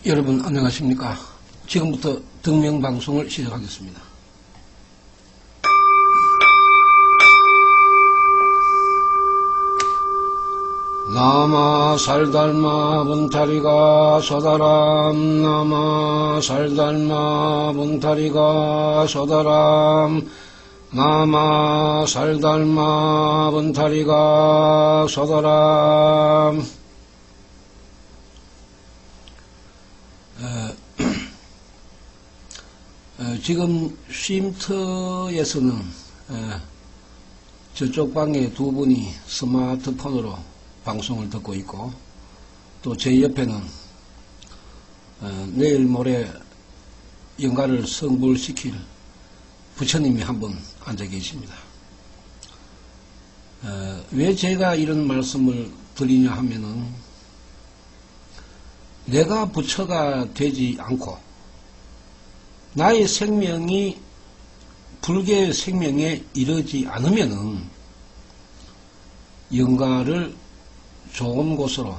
여러분 안녕하십니까. 지금부터 등명방송을 시작하겠습니다. 나마 살달마 분타리가 소다람 나마 살달마 분타리가 소다람 나마 살달마 분타리가 소다람. 지금 쉼터에서는 저쪽 방에 두 분이 스마트폰으로 방송을 듣고 있고, 또 제 옆에는 내일 모레 영가를 성불시킬 부처님이 한 분 앉아 계십니다. 왜 제가 이런 말씀을 드리냐 하면은, 내가 부처가 되지 않고 나의 생명이 불교의 생명에 이르지 않으면은 영가를 좋은 곳으로,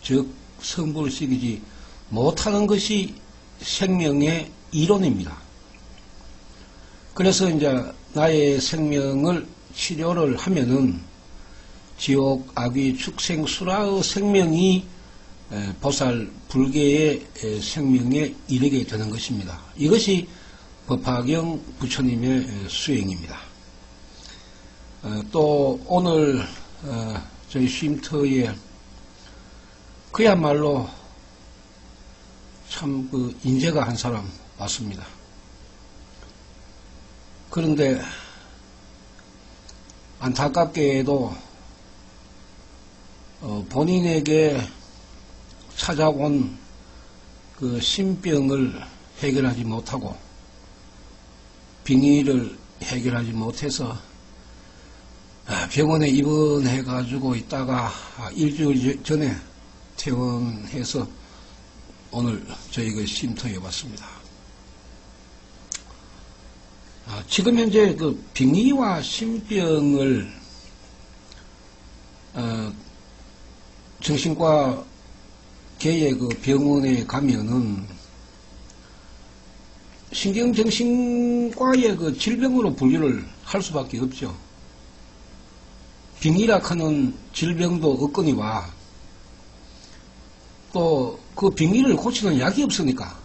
즉 성불시키지 못하는 것이 생명의 이론입니다. 그래서 이제 나의 생명을 치료를 하면은 지옥, 악귀, 축생, 수라의 생명이 보살 불교의 생명에 이르게 되는 것입니다. 이것이 법화경 부처님의 수행입니다. 또 오늘 저희 쉼터에 그야말로 참 인재가 한 사람 왔습니다. 그런데 안타깝게도 본인에게 찾아온 그 신병을 해결하지 못하고 빙의를 해결하지 못해서 병원에 입원해 가지고 있다가 일주일 전에 퇴원해서 오늘 저희가 쉼터에 왔습니다. 지금 현재 그 빙의와 신병을 정신과 개의 그 병원에 가면은 신경정신과의 그 질병으로 분류를 할 수밖에 없죠. 빙의라 하는 질병도 없거니와 또 그 빙의를 고치는 약이 없으니까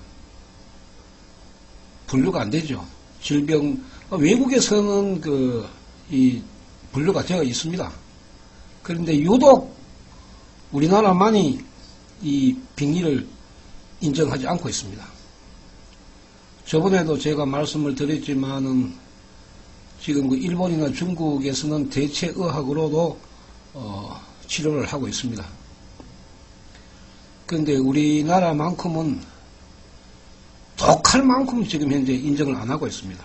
분류가 안 되죠. 질병, 외국에서는 이 분류가 되어 있습니다. 그런데 유독 우리나라만이 이 빙의를 인정하지 않고 있습니다. 저번에도 제가 말씀을 드렸지만은 지금 그 일본이나 중국에서는 대체의학으로도 치료를 하고 있습니다. 그런데 우리나라만큼은 독할 만큼 지금 현재 인정을 안 하고 있습니다.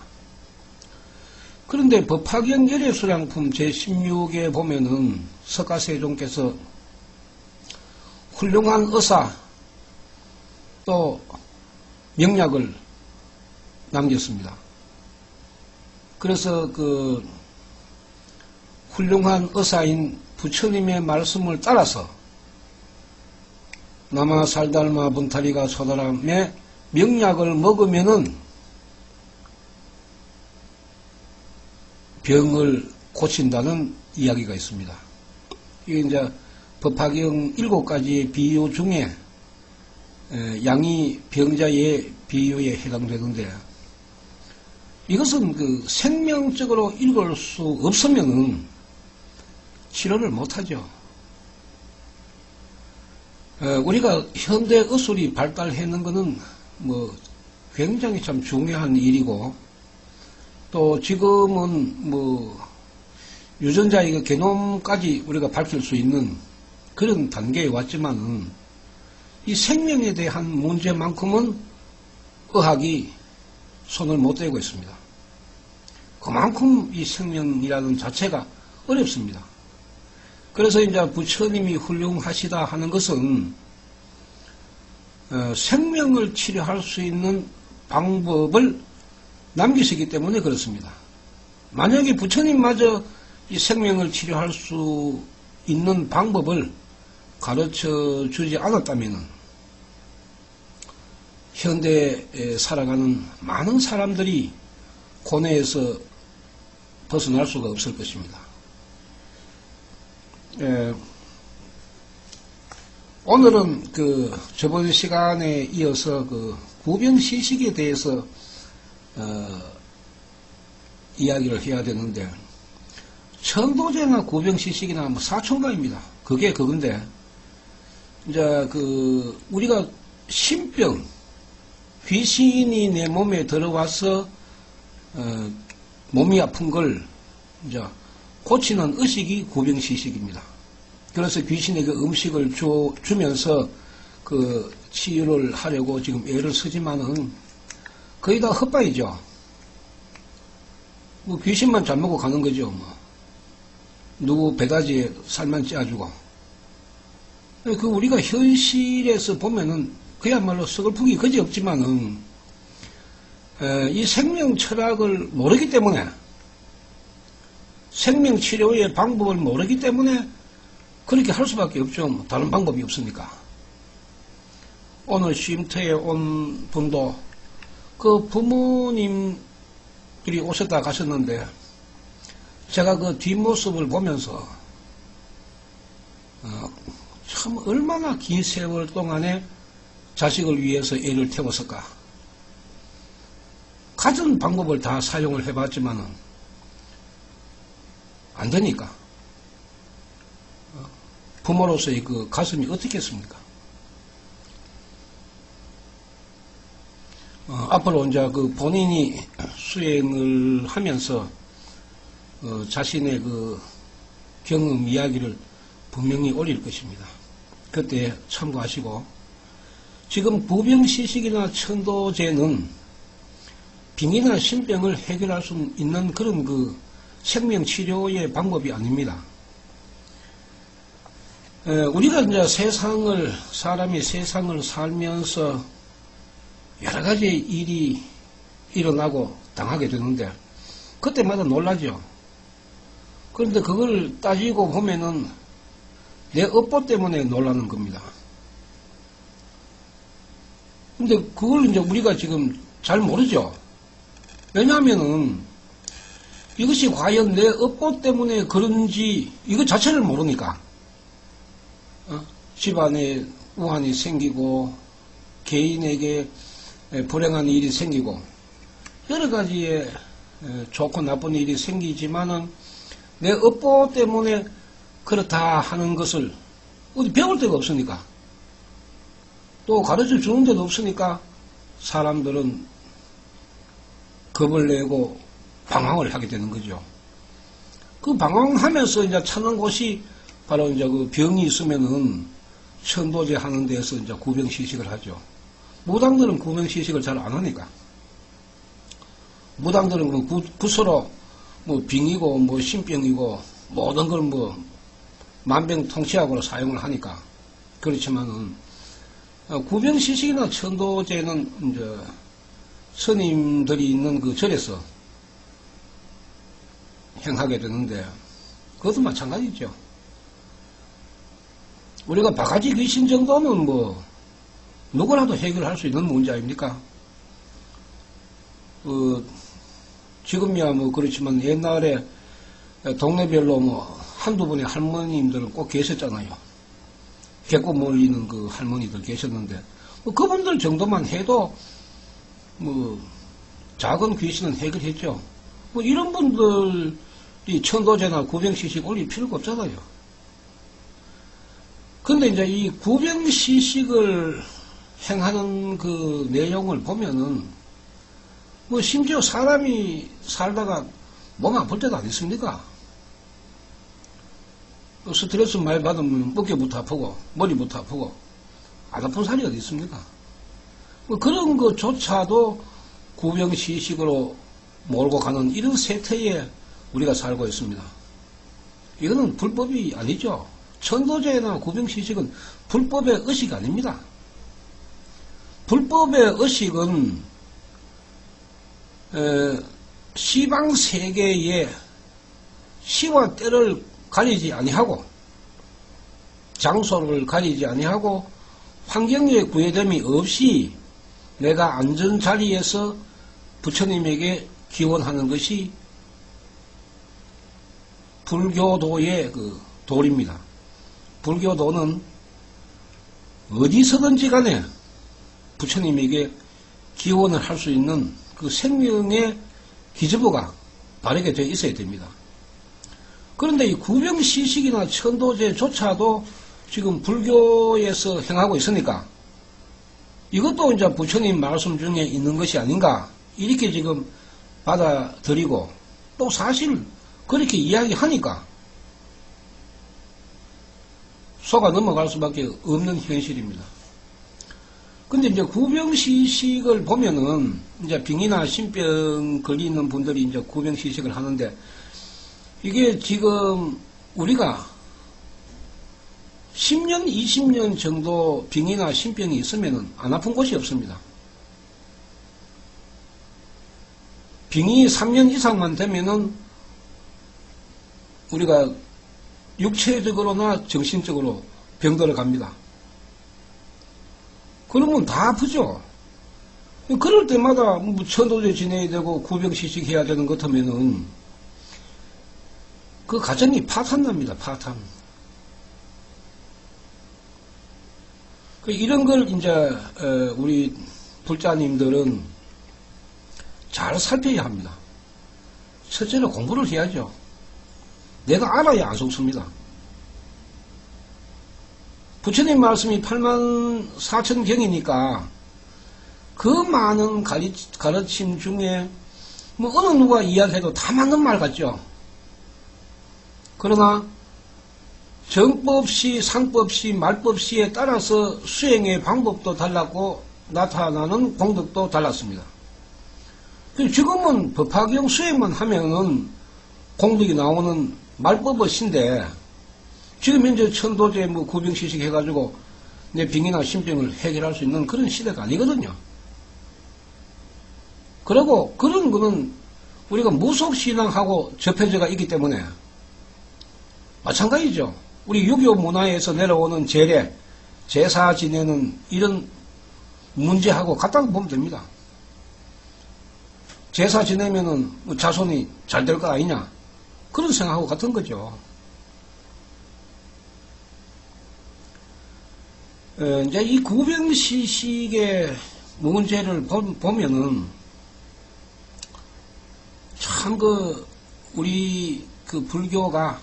그런데 법화경 열애수량품 제16에 보면은 석가세종께서 훌륭한 의사 또 명약을 남겼습니다. 그래서 그 훌륭한 의사인 부처님의 말씀을 따라서 나마 살달마 분타리가 소다람의 명약을 먹으면은 병을 고친다는 이야기가 있습니다. 이게 이제 법화경 7가지의 비유 중에 양이 병자의 비유에 해당되는데, 이것은 그 생명적으로 읽을 수 없으면은 치료를 못하죠. 우리가 현대 의술이 발달하는 것은 뭐 굉장히 참 중요한 일이고, 또 지금은 뭐 유전자의 그 게놈까지 우리가 밝힐 수 있는 그런 단계에 왔지만은 이 생명에 대한 문제만큼은 의학이 손을 못 대고 있습니다. 그만큼 이 생명이라는 자체가 어렵습니다. 그래서 이제 부처님이 훌륭하시다 하는 것은 생명을 치료할 수 있는 방법을 남기시기 때문에 그렇습니다. 만약에 부처님마저 이 생명을 치료할 수 있는 방법을 가르쳐 주지 않았다면 현대에 살아가는 많은 사람들이 고뇌에서 벗어날 수가 없을 것입니다. 오늘은 저번 시간에 이어서 구병시식에 대해서 이야기를 해야 되는데, 천도제나 구병시식이나 사촌가입니다. 그게 그건데, 이제 우리가 신병, 귀신이 내 몸에 들어와서 몸이 아픈 걸 이제 고치는 의식이 구병시식입니다. 그래서 귀신에게 음식을 주면서 치유를 하려고 지금 애를 쓰지만은 거의 다 헛바이죠. 귀신만 잘 먹고 가는 거죠. 누구 배다지에 살만 짜주고. 우리가 현실에서 보면은 그야말로 서글프기 그지없지만은 이 생명 철학을 모르기 때문에, 생명 치료의 방법을 모르기 때문에 그렇게 할 수밖에 없죠. 다른 방법이 없으니까. 오늘 쉼터에 온 분도 부모님들이 오셨다 가셨는데, 제가 뒷모습을 보면서 참 얼마나 긴 세월 동안에 자식을 위해서 애를 태웠을까. 가진 방법을 다 사용을 해봤지만은 안 되니까. 부모로서의 가슴이 어떻겠습니까? 앞으로 이제 본인이 수행을 하면서 자신의 경험 이야기를 분명히 올릴 것입니다. 그때 참고하시고, 지금 구병시식이나 천도제는 빙이나 신병을 해결할 수 있는 그런 생명치료의 방법이 아닙니다. 우리가 이제 사람이 세상을 살면서 여러 가지 일이 일어나고 당하게 되는데, 그때마다 놀라죠. 그런데 그걸 따지고 보면은 내 업보 때문에 놀라는 겁니다. 근데 그걸 이제 우리가 지금 잘 모르죠. 왜냐하면은 이것이 과연 내 업보 때문에 그런지 이것 자체를 모르니까. 집안에 우환이 생기고 개인에게 불행한 일이 생기고 여러 가지의 좋고 나쁜 일이 생기지만은 내 업보 때문에 그렇다 하는 것을 어디 배울 데가 없으니까, 또 가르쳐 주는 데도 없으니까 사람들은 겁을 내고 방황을 하게 되는 거죠. 방황하면서 이제 찾는 곳이 바로 이제 병이 있으면은 천도제 하는 데서 이제 구병시식을 하죠. 무당들은 구병시식을 잘 안 하니까. 무당들은 굿으로 빙이고 신병이고 모든 걸 만병통치약으로 사용을 하니까. 그렇지만은 구병시식이나 천도제는 이제 스님들이 있는 절에서 행하게 되는데, 그것도 마찬가지죠. 우리가 바가지 귀신 정도는 누구라도 해결할 수 있는 문제 아닙니까? 지금이야 그렇지만 옛날에 동네별로 한두 분의 할머님들은 꼭 계셨잖아요. 개꼬 몰리는 할머니들 계셨는데, 그분들 정도만 해도 작은 귀신은 해결했죠. 이런 분들이 천도제나 구병시식 올릴 필요가 없잖아요. 근데 이제 이 구병시식을 행하는 내용을 보면은 심지어 사람이 살다가 몸 아플 때도 안 있습니까? 스트레스 많이 받으면 어깨부터 아프고 머리부터 아프고 안 아픈 사람이 어디 있습니까? 그런 것조차도 구병시식으로 몰고 가는 이런 세태에 우리가 살고 있습니다. 이거는 불법이 아니죠. 천도제나 구병시식은 불법의 의식 아닙니다. 불법의 의식은 시방세계에 시와 때를 가리지 아니하고 장소를 가리지 아니하고 환경에 구애됨이 없이 내가 앉은 자리에서 부처님에게 기원하는 것이 불교도의 그 도리입니다. 불교도는 어디서든지 간에 부처님에게 기원을 할 수 있는 그 생명의 기저부가 바르게 되어 있어야 됩니다. 그런데 이 구병시식이나 천도제조차도 지금 불교에서 행하고 있으니까 이것도 이제 부처님 말씀 중에 있는 것이 아닌가 이렇게 지금 받아들이고 또 사실 그렇게 이야기하니까 속아 넘어갈 수밖에 없는 현실입니다. 근데 이제 구병시식을 보면은 이제 병이나 신병 걸리는 분들이 이제 구병시식을 하는데 이게 지금 우리가 10년, 20년 정도 병이나 신병이 있으면은 안 아픈 곳이 없습니다. 병이 3년 이상만 되면은 우리가 육체적으로나 정신적으로 병들어 갑니다. 그러면 다 아프죠. 그럴 때마다 뭐 천도제 지내야 되고 구병시식 해야 되는 것 같으면은 그 가정이 파탄납니다. 파탄. 이런 걸 이제 우리 불자님들은 잘 살펴야 합니다. 첫째는 공부를 해야죠. 내가 알아야 안 속습니다. 부처님 말씀이 84,000경이니까 그 많은 가르침 중에 뭐 어느 누가 이야기해도 다 맞는 말 같죠. 그러나 정법시, 상법시, 말법시에 따라서 수행의 방법도 달랐고 나타나는 공덕도 달랐습니다. 지금은 법화경 수행만 하면은 공덕이 나오는 말법어신데 지금 현재 천도제 뭐 구병시식 해가지고 내 병이나 신병을 해결할 수 있는 그런 시대가 아니거든요. 그리고 그런 거는 우리가 무속신앙하고 접해져가 있기 때문에 마찬가지죠. 우리 유교 문화에서 내려오는 제례, 제사 지내는 이런 문제하고 같다고 보면 됩니다. 제사 지내면은 자손이 잘 될 거 아니냐. 그런 생각하고 같은 거죠. 이제 이 구병시식의 문제를 보면은 참 우리 불교가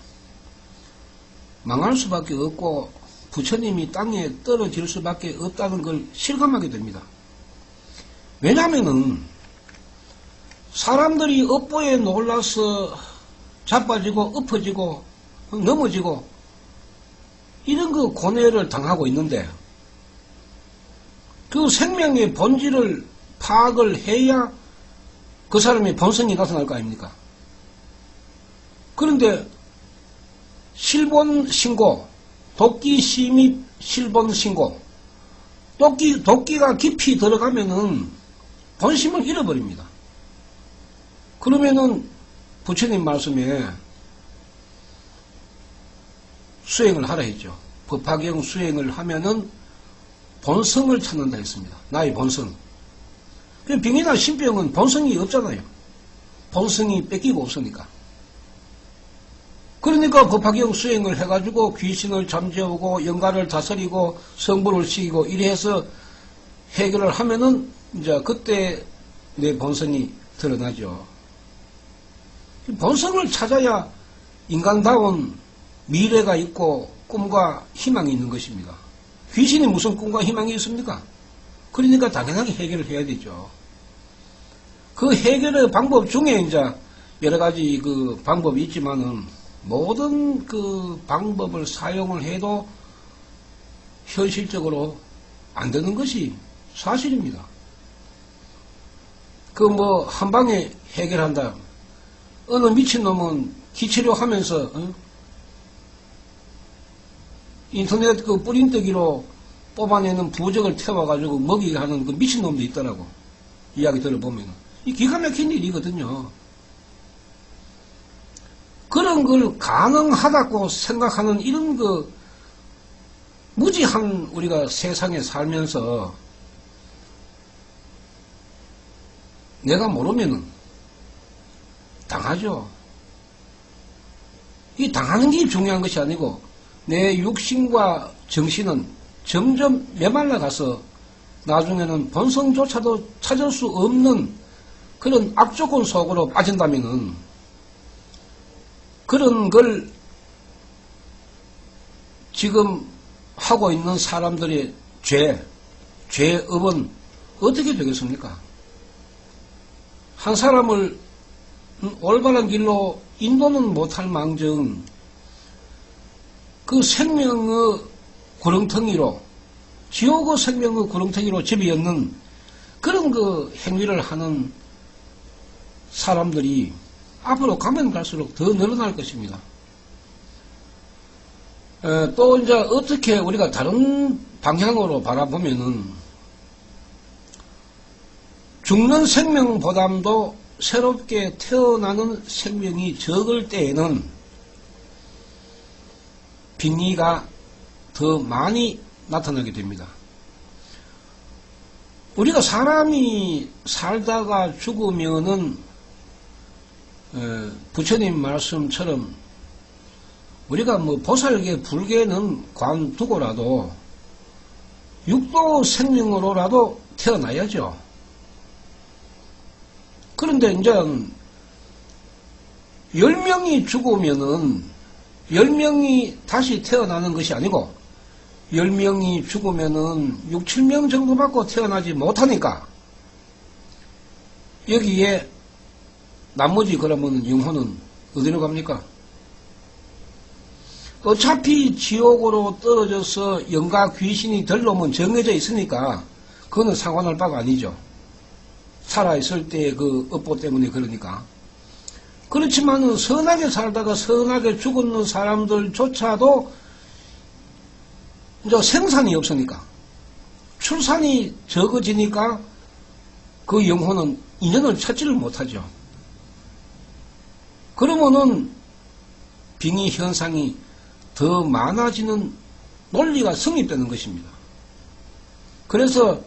망할 수밖에 없고 부처님이 땅에 떨어질 수밖에 없다는 걸 실감하게 됩니다. 왜냐하면은 사람들이 업보에 놀라서 자빠지고 엎어지고 넘어지고 이런 고뇌를 당하고 있는데 그 생명의 본질을 파악을 해야 그 사람의 본성이 나타날 거 아닙니까? 그런데 실본신고, 도끼 심입 실본신고, 도끼가 깊이 들어가면은 본심을 잃어버립니다. 그러면은 부처님 말씀에 수행을 하라 했죠. 법화경 수행을 하면은 본성을 찾는다 했습니다. 나의 본성. 병이나 신병은 본성이 없잖아요. 본성이 뺏기고 없으니까. 그러니까 법화경 수행을 해가지고 귀신을 잠재우고 영가를 다스리고 성불을 시키고 이래 해서 해결을 하면은 이제 그때 내 본성이 드러나죠. 본성을 찾아야 인간다운 미래가 있고 꿈과 희망이 있는 것입니다. 귀신이 무슨 꿈과 희망이 있습니까? 그러니까 당연하게 해결을 해야 되죠. 그 해결의 방법 중에 이제 여러 가지 방법이 있지만은 모든 방법을 사용을 해도 현실적으로 안 되는 것이 사실입니다. 한방에 해결한다. 어느 미친놈은 기치료 하면서, 인터넷 뿌린뜨기로 뽑아내는 부적을 태워가지고 먹이게 하는 미친놈도 있더라고. 이야기 들어보면. 이 기가 막힌 일이거든요. 그런 걸 가능하다고 생각하는 이런 무지한 우리가 세상에 살면서 내가 모르면은 당하죠. 이 당하는 게 중요한 것이 아니고 내 육신과 정신은 점점 메말라 가서 나중에는 본성조차도 찾을 수 없는 그런 악조건 속으로 빠진다면은 그런 걸 지금 하고 있는 사람들의 죄업은 어떻게 되겠습니까? 한 사람을 올바른 길로 인도는 못할 망정 그 생명의 구렁텅이로 지옥의 생명의 구렁텅이로 집어넣는 그런 그 행위를 하는 사람들이 앞으로 가면 갈수록 더 늘어날 것입니다. 또 이제 어떻게 우리가 다른 방향으로 바라보면은 죽는 생명보다도 새롭게 태어나는 생명이 적을 때에는 빙의가 더 많이 나타나게 됩니다. 우리가 사람이 살다가 죽으면은 부처님 말씀처럼 우리가 뭐 보살계 불계는 관두고라도 육도 생명으로라도 태어나야죠. 그런데 이제 10명이 죽으면은 10명이 다시 태어나는 것이 아니고 10명이 죽으면은 6, 7명 정도밖에 태어나지 못하니까 여기에 나머지 그러면 영혼은 어디로 갑니까? 어차피 지옥으로 떨어져서 영가 귀신이 될 놈은 정해져 있으니까 그거는 상관할 바가 아니죠. 살아있을 때의 그 업보 때문에 그러니까. 그렇지만은 선하게 살다가 선하게 죽었는 사람들조차도 이제 생산이 없으니까 출산이 적어지니까 그 영혼은 인연을 찾지를 못하죠. 그러면은 빙의 현상이 더 많아지는 논리가 성립되는 것입니다. 그래서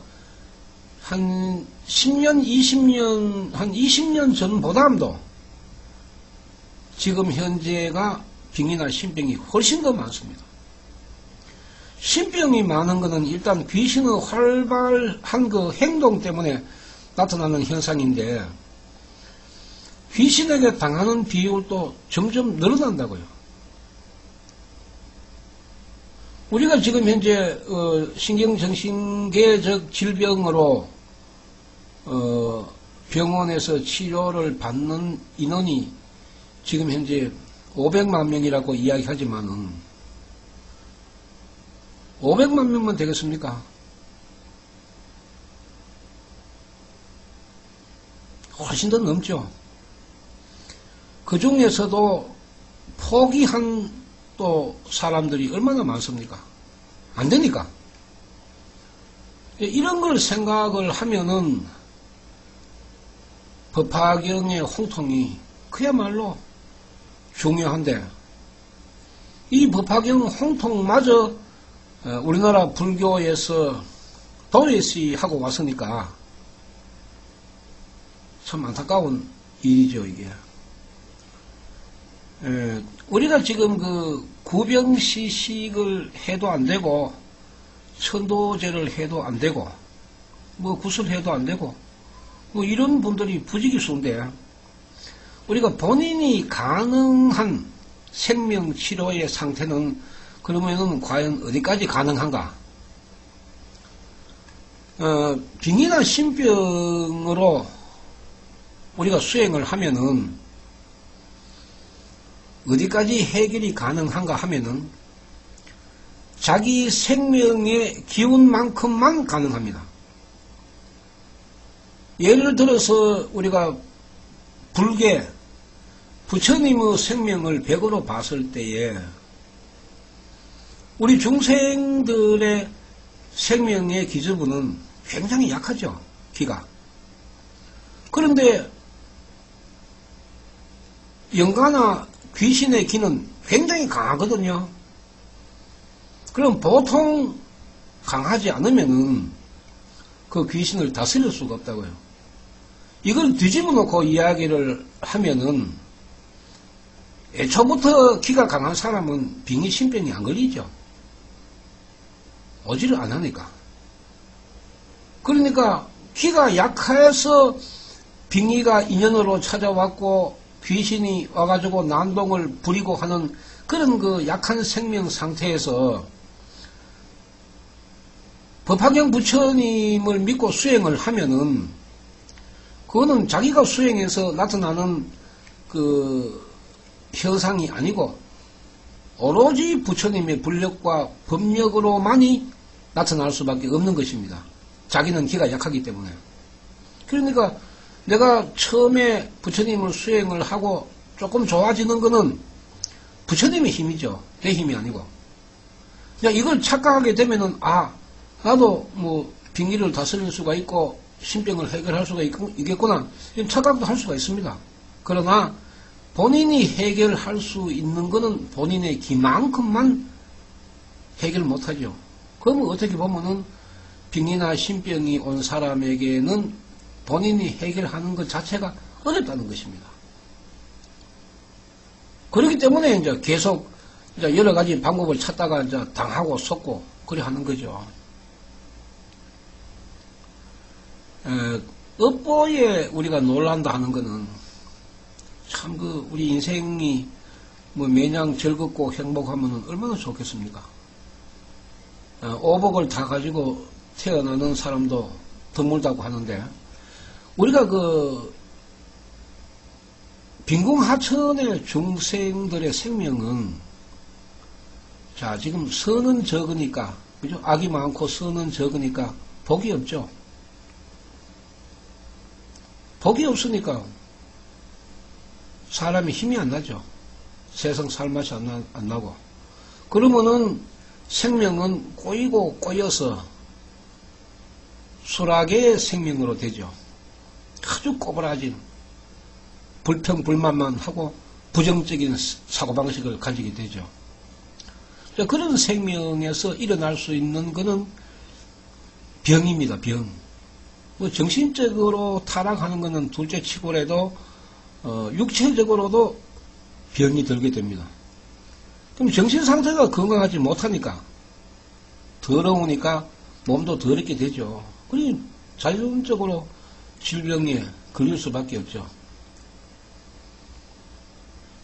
한 10년, 20년, 한 20년 전보다도 지금 현재가 빙의나 신병이 훨씬 더 많습니다. 신병이 많은 것은 일단 귀신의 활발한 그 행동 때문에 나타나는 현상인데 귀신에게 당하는 비율도 점점 늘어난다고요. 우리가 지금 현재 신경정신계적 질병으로 병원에서 치료를 받는 인원이 지금 현재 500만 명이라고 이야기하지만은 500만 명만 되겠습니까? 훨씬 더 넘죠. 그 중에서도 포기한 또 사람들이 얼마나 많습니까? 안 되니까. 이런 걸 생각을 하면은 법화경의 홍통이 그야말로 중요한데 이 법화경 홍통마저 우리나라 불교에서 도외시하고 왔으니까 참 안타까운 일이죠, 이게. 우리가 지금 그 구병시식을 해도 안 되고 천도제를 해도 안 되고 뭐 구슬해도 안 되고 뭐 이런 분들이 부지기수인데 우리가 본인이 가능한 생명치료의 상태는 그러면은 과연 어디까지 가능한가? 빙의나 신병으로 우리가 수행을 하면은 어디까지 해결이 가능한가 하면은 자기 생명의 기운만큼만 가능합니다. 예를 들어서 우리가 불계, 부처님의 생명을 100으로 봤을 때에 우리 중생들의 생명의 기저부는 굉장히 약하죠. 기가. 그런데 영가나 귀신의 기는 굉장히 강하거든요. 그럼 보통 강하지 않으면은 그 귀신을 다스릴 수가 없다고요. 이걸 뒤집어 놓고 이야기를 하면은 애초부터 기가 강한 사람은 빙의 신병이 안 걸리죠. 오지를 안 하니까. 그러니까 기가 약해서 빙의가 인연으로 찾아왔고 귀신이 와가지고 난동을 부리고 하는 그런 그 약한 생명 상태에서 법화경 부처님을 믿고 수행을 하면은 그거는 자기가 수행해서 나타나는 그 현상이 아니고 오로지 부처님의 불력과 법력으로만이 나타날 수밖에 없는 것입니다. 자기는 기가 약하기 때문에. 그러니까 내가 처음에 부처님을 수행을 하고 조금 좋아지는 것은 부처님의 힘이죠. 내 힘이 아니고. 그냥 이걸 착각하게 되면은 나도 뭐 빙의를 다스릴 수가 있고 신병을 해결할 수가 있겠구나. 이런 착각도 할 수가 있습니다. 그러나 본인이 해결할 수 있는 것은 본인의 기만큼만 해결 못하죠. 그러면 어떻게 보면은 빙의나 신병이 온 사람에게는 본인이 해결하는 것 자체가 어렵다는 것입니다. 그렇기 때문에 이제 계속 이제 여러 가지 방법을 찾다가 이제 당하고 속고 그래 하는 거죠. 업보에 우리가 놀란다 하는 거는 참 우리 인생이 뭐 매냥 즐겁고 행복하면 얼마나 좋겠습니까? 오복을 다 가지고 태어나는 사람도 드물다고 하는데 우리가 빈궁하천의 중생들의 생명은 자 지금 선은 적으니까 그죠? 악이 많고 선은 적으니까 복이 없죠. 복이 없으니까 사람이 힘이 안 나죠. 세상 살맛이 안 나고. 그러면은 생명은 꼬이고 꼬여서 수락의 생명으로 되죠. 아주 꼬부라진 불평불만만 하고 부정적인 사고방식을 가지게 되죠. 그런 생명에서 일어날 수 있는 것은 병입니다. 병. 뭐 정신적으로 타락하는 것은 둘째 치고라도 육체적으로도 병이 들게 됩니다. 그럼 정신 상태가 건강하지 못하니까 더러우니까 몸도 더럽게 되죠. 그러니 자연적으로 질병에 걸릴 수밖에 없죠.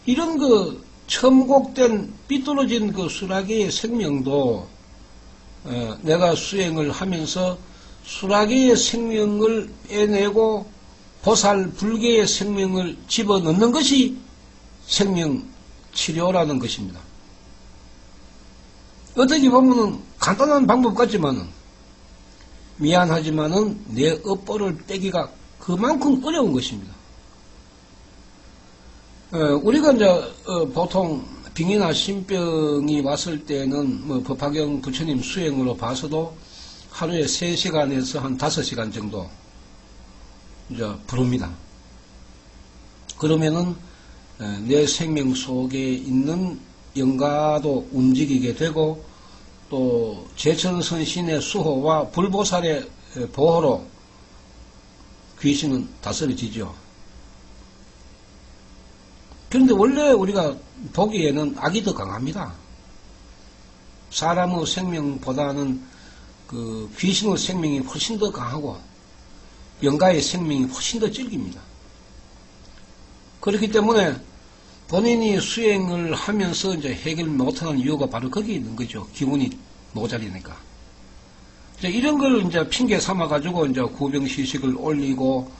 이런 첨곡된 삐뚤어진 수라기의 생명도 내가 수행을 하면서 수라기의 생명을 빼내고 보살 불계의 생명을 집어넣는 것이 생명치료라는 것입니다. 어떻게 보면 간단한 방법 같지만은 미안하지만은 내 업보를 빼기가 그만큼 어려운 것입니다. 우리가 이제 보통 빙의나 신병이 왔을 때는 뭐 법화경 부처님 수행으로 봐서도 하루에 3시간에서 한 5시간 정도 이제 부릅니다. 그러면은 내 생명 속에 있는 영가도 움직이게 되고 또 제천선신의 수호와 불보살의 보호로 귀신은 다스려지죠. 그런데 원래 우리가 보기에는 악이 더 강합니다. 사람의 생명보다는 귀신의 생명이 훨씬 더 강하고 영가의 생명이 훨씬 더 질깁니다. 그렇기 때문에 본인이 수행을 하면서 이제 해결 못하는 이유가 바로 거기에 있는 거죠. 기운이 모자리니까. 이제 이런 걸 이제 핑계 삼아가지고 이제 구병시식을 올리고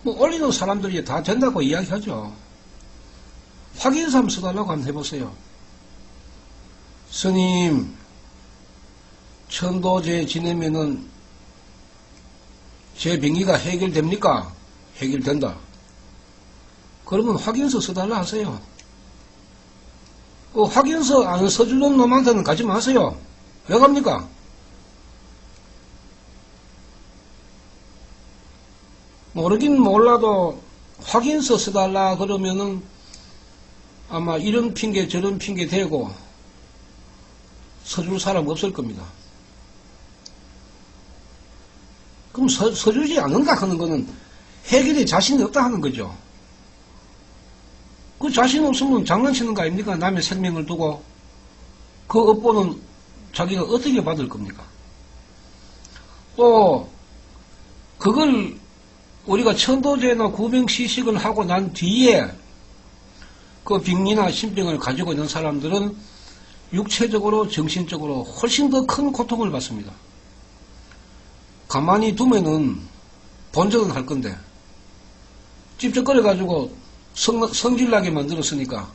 올리는 사람들이 다 된다고 이야기하죠. 확인서 한번 써달라고 한번 해보세요. 스님, 천도제 지내면은 제 병기가 해결됩니까? 해결된다. 그러면 확인서 써달라 하세요. 확인서 안 써주는 놈한테는 가지 마세요. 왜 갑니까? 모르긴 몰라도 확인서 써달라 그러면은 아마 이런 핑계 저런 핑계 대고 서줄 사람 없을 겁니다. 그럼 서주지 않는다 하는 거는 해결에 자신이 없다 하는 거죠. 그 자신 없으면 장난치는 거 아닙니까? 남의 생명을 두고. 그 업보는 자기가 어떻게 받을 겁니까? 또 그걸 우리가 천도제나 구병시식을 하고 난 뒤에 그 빙리나 신병을 가지고 있는 사람들은 육체적으로 정신적으로 훨씬 더 큰 고통을 받습니다. 가만히 두면은 본전은 할 건데 찝쩍거려가지고 성질나게 만들었으니까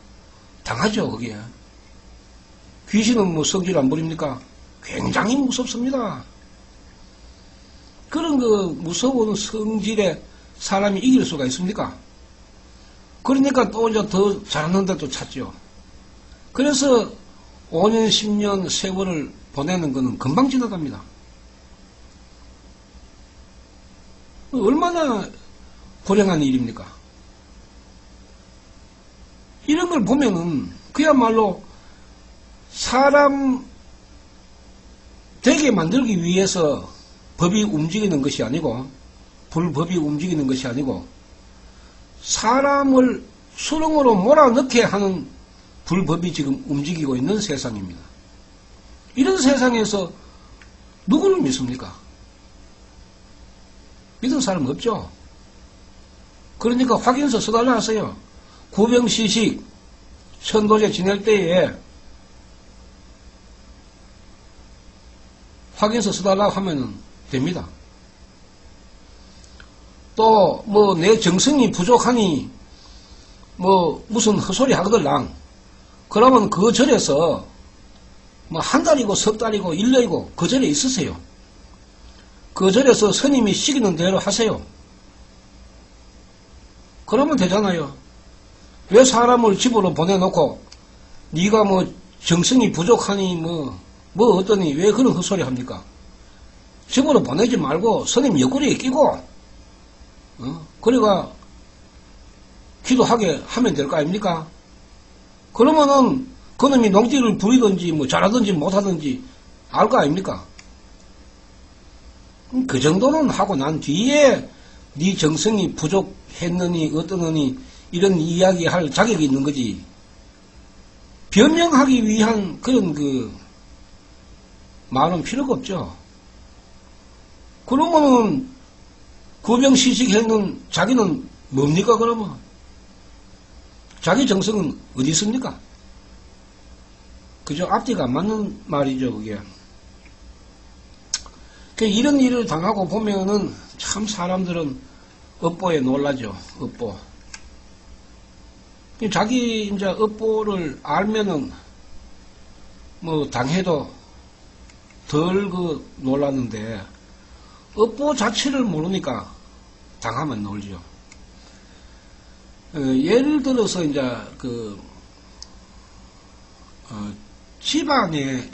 당하죠. 거기에 귀신은 뭐 성질 안 부립니까? 굉장히 무섭습니다. 그런 그 무서운 성질에 사람이 이길 수가 있습니까? 그러니까 또 이제 더 잘하는 데도 찾죠. 그래서 5년, 10년 세월을 보내는 것은 금방 지나갑니다. 얼마나 불행한 일입니까? 이런 걸 보면은 그야말로 사람 되게 만들기 위해서 법이 움직이는 것이 아니고 불법이 움직이는 것이 아니고 사람을 수렁으로 몰아넣게 하는 불법이 지금 움직이고 있는 세상입니다. 이런 세상에서 누구를 믿습니까? 믿은 사람 없죠. 그러니까 확인서 써달라 하세요. 구병시식 천도제 지낼 때에 확인서 써달라고 하면은 됩니다. 또 뭐 내 정성이 부족하니 뭐 무슨 헛소리 하거들랑 그러면 그 절에서 뭐 한 달이고 석 달이고 1년이고 그 절에 있으세요. 그 절에서 스님이 시키는 대로 하세요. 그러면 되잖아요. 왜 사람을 집으로 보내놓고 네가 뭐 정성이 부족하니 뭐 어떠니 왜 그런 헛소리 합니까? 집으로 보내지 말고 스님 옆구리에 끼고 그래가 기도하게 하면 될 거 아닙니까? 그러면은 그놈이 농띠를 부리든지 뭐 잘하든지 못하든지 알 거 아닙니까? 그 정도는 하고 난 뒤에 네 정성이 부족했느니 어떠느니 이런 이야기할 자격이 있는 거지. 변명하기 위한 그런 그 말은 필요가 없죠. 그러면은 구병시식했는 자기는 뭡니까 그러면? 자기 정성은 어디 있습니까? 그죠? 앞뒤가 안 맞는 말이죠 그게. 이런 일을 당하고 보면은 참 사람들은 업보에 놀라죠. 업보. 자기 이제 업보를 알면은 뭐 당해도 덜 그 놀랐는데 업보 자체를 모르니까 당하면 놀죠. 예를 들어서 이제 그 집안에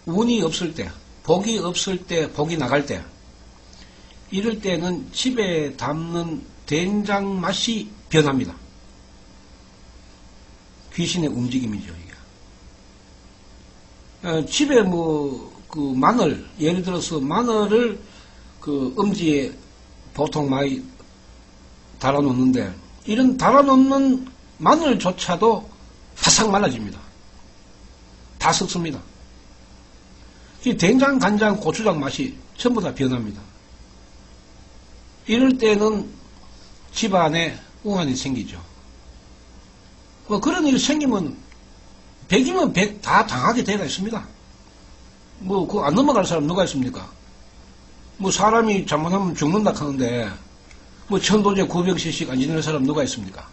운이 없을 때, 복이 없을 때, 복이 나갈 때, 이럴 때는 집에 담는 된장 맛이 변합니다. 귀신의 움직임이죠, 이게. 집에 그 마늘, 예를 들어서 마늘을 그 엄지에 보통 많이 달아놓는데, 이런 달아놓는 마늘조차도 바싹 말라집니다. 다 썩습니다. 이 된장, 간장, 고추장 맛이 전부 다 변합니다. 이럴 때는 집안에 우환이 생기죠. 뭐 그런 일이 생기면 100이면 100 다 당하게 되어 있습니다. 뭐 그거 안 넘어갈 사람 누가 있습니까? 뭐 사람이 잘못하면 죽는다 하는데 뭐 천도제 900cc 안 지내는 사람 누가 있습니까?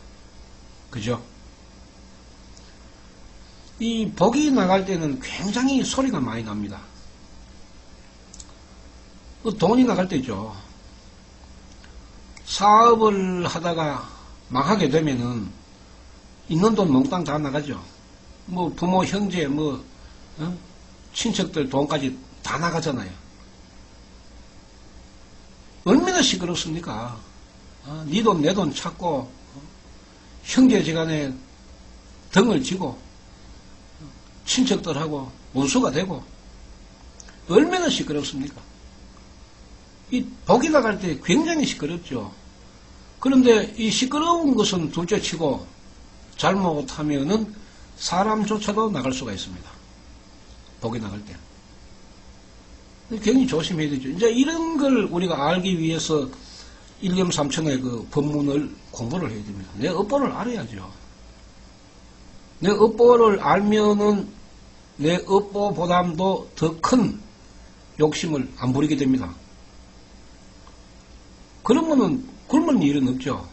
그죠? 이 복이 나갈 때는 굉장히 소리가 많이 납니다. 돈이 나갈 때죠. 사업을 하다가 망하게 되면은 있는 돈 몽땅 다 나가죠. 뭐 부모, 형제, 친척들 돈까지 다 나가잖아요. 얼마나 시끄럽습니까? 네 돈, 내 돈 찾고 형제지간에 등을 지고 친척들하고 원수가 되고 얼마나 시끄럽습니까? 이 복이 나갈 때 굉장히 시끄럽죠. 그런데 이 시끄러운 것은 둘째 치고 잘못하면은 사람조차도 나갈 수가 있습니다. 복이 나갈 때. 굉장히 조심해야 되죠. 이제 이런 걸 우리가 알기 위해서 일념삼천의 그 법문을 공부를 해야 됩니다. 내 업보를 알아야죠. 내 업보를 알면은 내 업보보다도 더 큰 욕심을 안 부리게 됩니다. 그러면은 굶을 일은 없죠.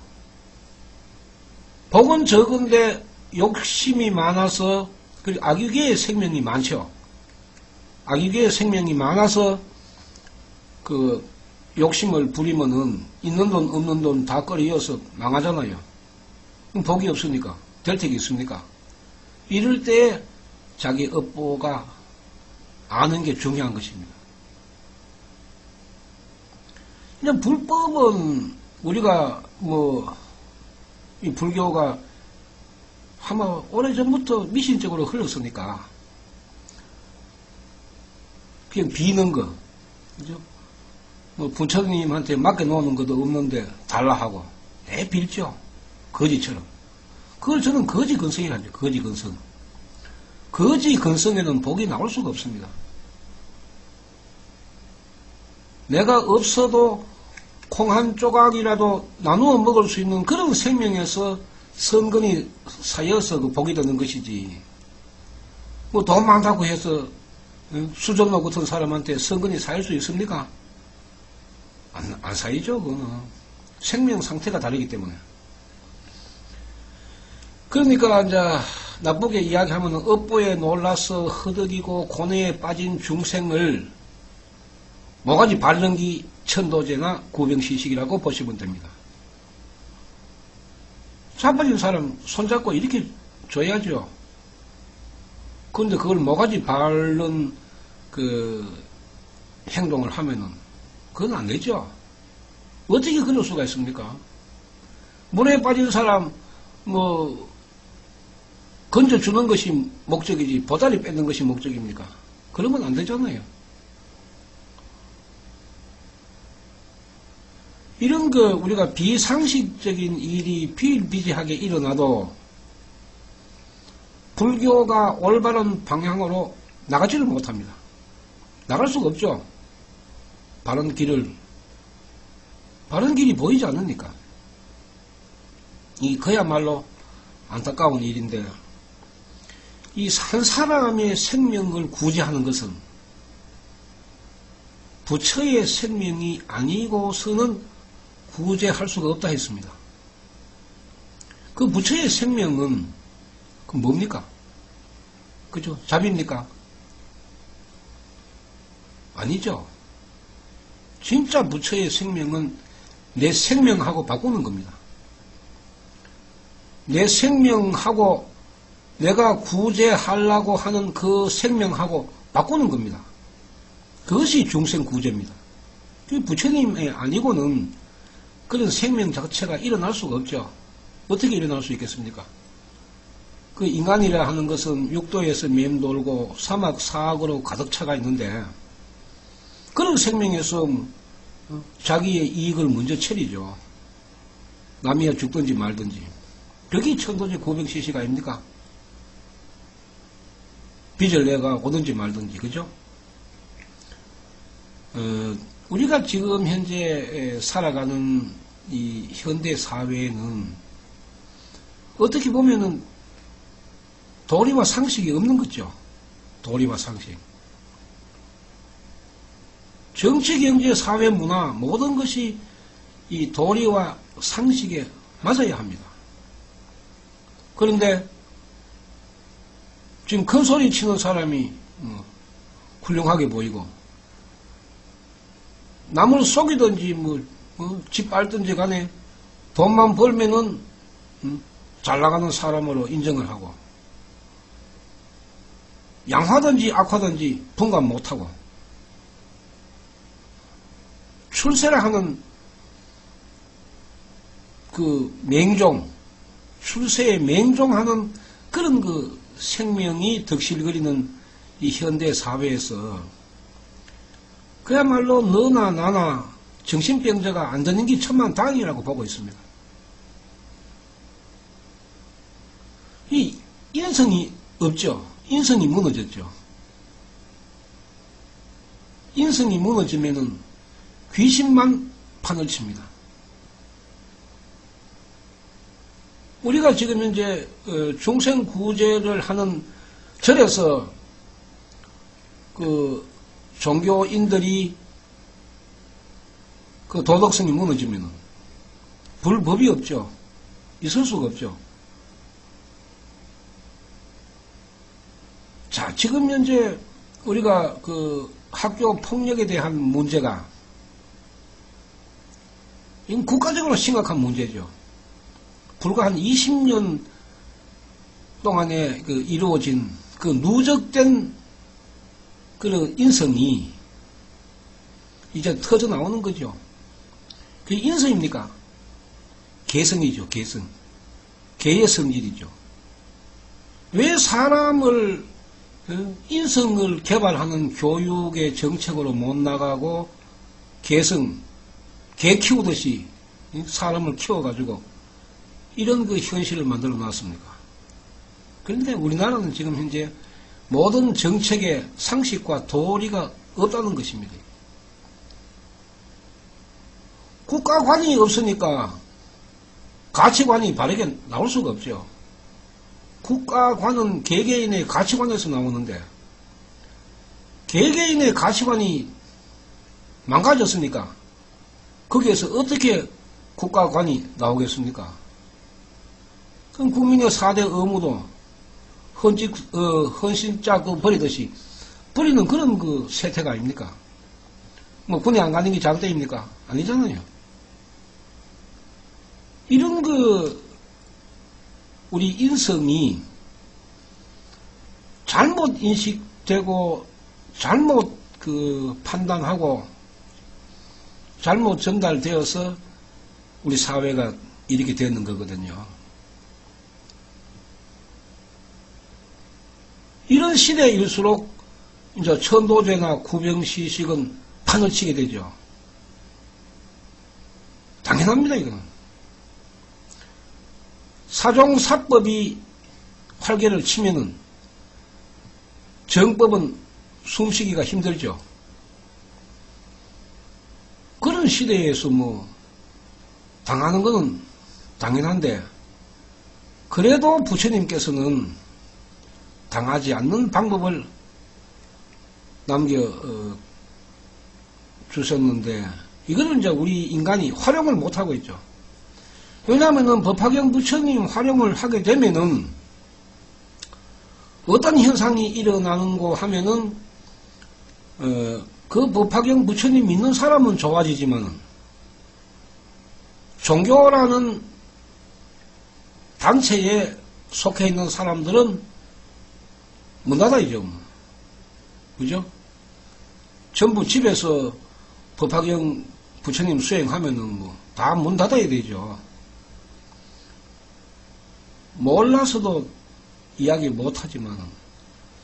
복은 적은데 욕심이 많아서, 그리고 악유계의 생명이 많죠. 악유계의 생명이 많아서 그 욕심을 부리면은 있는 돈 없는 돈 다 끌어이어서 망하잖아요. 그럼 복이 없으니까 될 택이 있습니까? 이럴 때 자기 업보가 아는 게 중요한 것입니다. 그냥 불법은 우리가 이 불교가 아마 오래전부터 미신적으로 흘렀으니까 그냥 비는 거, 그죠? 부처님한테 맡겨놓는 것도 없는데 달라 하고 빌죠. 거지처럼. 그걸 저는 거지 근성이라고 하죠. 거지 근성. 거지 근성에는 복이 나올 수가 없습니다. 내가 없어도 콩 한 조각이라도 나누어 먹을 수 있는 그런 생명에서 선근이 쌓여서 그 복이 되는 것이지. 돈 많다고 해서 수전노 같은 사람한테 선근이 쌓일 수 있습니까? 안 쌓이죠, 그거는. 생명 상태가 다르기 때문에. 그러니까, 이제, 나쁘게 이야기하면, 업보에 놀라서 허덕이고 고뇌에 빠진 중생을 모가지 발렁기 천도제나 구병시식이라고 보시면 됩니다. 자빠진 사람 손잡고 이렇게 줘야죠. 그런데 그걸 모가지 바른 그 행동을 하면은 그건 안 되죠. 어떻게 그럴 수가 있습니까? 물에 빠진 사람 건져주는 것이 목적이지 보다리 뺏는 것이 목적입니까? 그러면 안 되잖아요. 이런 거 우리가 비상식적인 일이 비일비재하게 일어나도 불교가 올바른 방향으로 나가지를 못합니다. 나갈 수가 없죠. 바른 길이 보이지 않으니까. 그야말로 안타까운 일인데, 이 한 사람의 생명을 구제하는 것은 부처의 생명이 아니고서는 구제할 수가 없다 했습니다. 그 부처의 생명은 그 뭡니까? 그죠? 잡입니까? 아니죠. 진짜 부처의 생명은 내 생명하고 바꾸는 겁니다. 내 생명하고 내가 구제하려고 하는 그 생명하고 바꾸는 겁니다. 그것이 중생 구제입니다. 부처님이 아니고는 그런 생명 자체가 일어날 수가 없죠. 어떻게 일어날 수 있겠습니까? 그 인간이라 하는 것은 육도에서 맴돌고 사막, 사악으로 가득 차가 있는데, 그런 생명에서 자기의 이익을 먼저 처리죠. 남이야 죽든지 말든지. 그게 천도제 구병시식 아닙니까? 빚을 내가 오든지 말든지, 그죠? 우리가 지금 현재 살아가는 이 현대 사회에는 어떻게 보면은 도리와 상식이 없는 거죠. 도리와 상식. 정치, 경제, 사회, 문화 모든 것이 이 도리와 상식에 맞아야 합니다. 그런데 지금 큰 소리 치는 사람이 훌륭하게 보이고, 남을 속이든지 집 빨든지 간에 돈만 벌면은 잘 나가는 사람으로 인정을 하고, 양화든지 악화든지 분간 못하고, 출세를 하는 그 맹종, 출세에 맹종하는 그런 그 생명이 덕실거리는 이 현대 사회에서 그야말로 너나 나나 정신병자가 안 되는 게 천만다행이라고 보고 있습니다. 이 인성이 없죠. 인성이 무너졌죠. 인성이 무너지면은 귀신만 판을 칩니다. 우리가 지금 현재 중생구제를 하는 절에서 그 종교인들이 그 도덕성이 무너지면은 불법이 없죠. 있을 수가 없죠. 자, 지금 현재 우리가 그 학교 폭력에 대한 문제가 이건 국가적으로 심각한 문제죠. 불과 한 20년 동안에 그 이루어진 그 누적된 그런 인성이 이제 터져 나오는 거죠. 그게 인성입니까? 개성이죠, 개성. 개의 성질이죠. 왜 사람을 인성을 개발하는 교육의 정책으로 못 나가고 개성, 개 키우듯이 사람을 키워가지고 이런 그 현실을 만들어 놨습니까? 그런데 우리나라는 지금 현재 모든 정책의 상식과 도리가 없다는 것입니다. 국가관이 없으니까 가치관이 바르게 나올 수가 없죠. 국가관은 개개인의 가치관에서 나오는데 개개인의 가치관이 망가졌으니까 거기에서 어떻게 국가관이 나오겠습니까? 그럼 국민의 4대 의무도 헌신자 버리듯이 버리는 그런 그 세태가 아닙니까? 뭐 군에 안 가는 게 잘못입니까? 아니잖아요. 이런 그 우리 인성이 잘못 인식되고 잘못 그 판단하고 잘못 전달되어서 우리 사회가 이렇게 되는 거거든요. 이런 시대일수록 이제 천도제나 구병시식은 판을 치게 되죠. 당연합니다, 이거는. 사종사법이 활개를 치면은 정법은 숨쉬기가 힘들죠. 그런 시대에서 뭐 당하는 것은 당연한데 그래도 부처님께서는 당하지 않는 방법을 남겨 주셨는데 이거는 이제 우리 인간이 활용을 못하고 있죠. 왜냐하면은 법화경 부처님 활용을 하게 되면은 어떤 현상이 일어나는고 하면은 그 법화경 부처님 믿는 사람은 좋아지지만은 종교라는 단체에 속해 있는 사람들은 문 닫아야죠. 그죠? 전부 집에서 법화경 부처님 수행하면은 뭐 다 문 닫아야 되죠. 몰라서도 이야기 못하지만